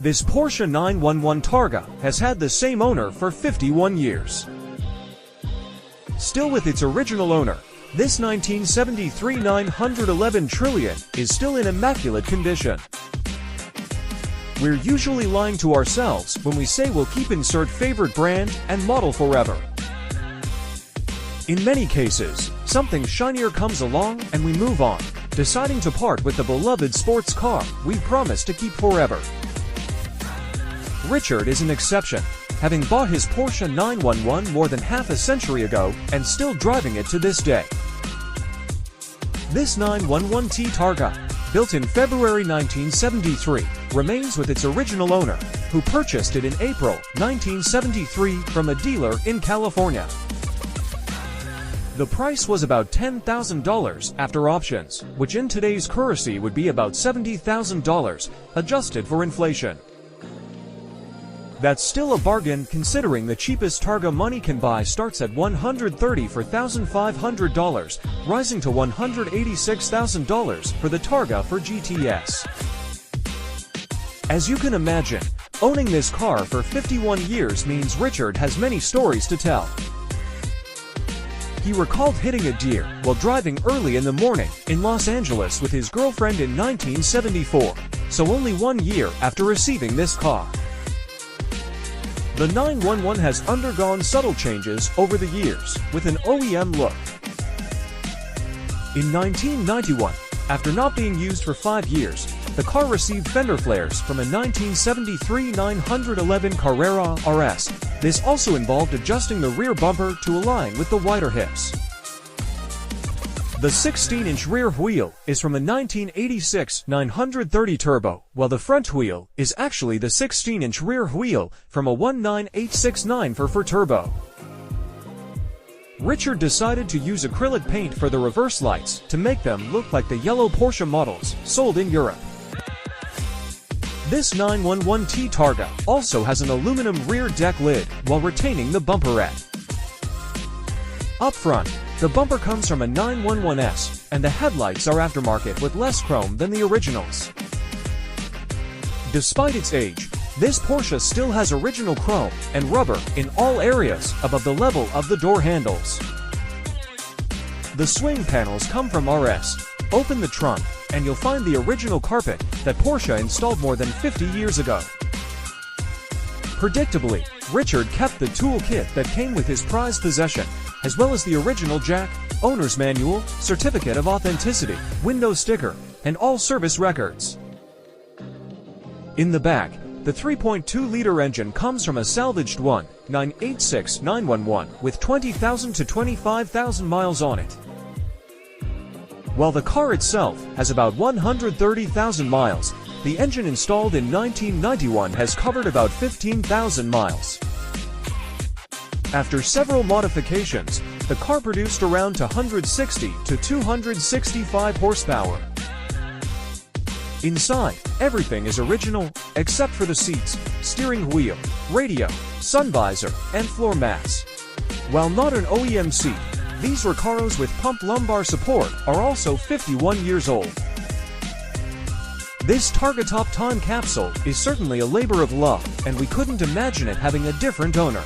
This Porsche 911 Targa has had the same owner for 51 years. Still with its original owner, this 1973 911 Trillion is still in immaculate condition. We're usually lying to ourselves when we say we'll keep insert favorite brand and model forever. In many cases, something shinier comes along and we move on, deciding to part with the beloved sports car we promised to keep forever. Richard is an exception, having bought his Porsche 911 more than half a century ago and still driving it to this day. This 911T Targa, built in February 1973, remains with its original owner, who purchased it in April 1973 from a dealer in California. The price was about $10,000 after options, which in today's currency would be about $70,000, adjusted for inflation. That's still a bargain considering the cheapest Targa money can buy starts at $134,500, rising to $186,000 for the Targa for GTS. As you can imagine, owning this car for 51 years means Richard has many stories to tell. He recalled hitting a deer while driving early in the morning in Los Angeles with his girlfriend in 1974, so only 1 year after receiving this car. The 911 has undergone subtle changes over the years, with an OEM look. In 1991, after not being used for 5 years, the car received fender flares from a 1973 911 Carrera RS. This also involved adjusting the rear bumper to align with the wider hips. The 16-inch rear wheel is from a 1986 930 Turbo, while the front wheel is actually the 16-inch rear wheel from a 19869 for Turbo. Richard decided to use acrylic paint for the reverse lights to make them look like the yellow Porsche models sold in Europe. This 911T Targa also has an aluminum rear deck lid while retaining the bumperette. Up front, the bumper comes from a 911S, and the headlights are aftermarket with less chrome than the originals. Despite its age, this Porsche still has original chrome and rubber in all areas above the level of the door handles. The swing panels come from RS. Open the trunk, and you'll find the original carpet that Porsche installed more than 50 years ago. Predictably, Richard kept the toolkit that came with his prized possession, as well as the original jack, owner's manual, certificate of authenticity, window sticker, and all service records. In the back, the 3.2-liter engine comes from a salvaged 986 911 with 20,000 to 25,000 miles on it. While the car itself has about 130,000 miles, the engine installed in 1991 has covered about 15,000 miles. After several modifications, the car produced around 160 to 265 horsepower. Inside, everything is original except for the seats, steering wheel, radio, sun visor, and floor mats. While not an OEM seat, these Recaros with pump lumbar support are also 51 years old. This Targa Top Time capsule is certainly a labor of love, and we couldn't imagine it having a different owner.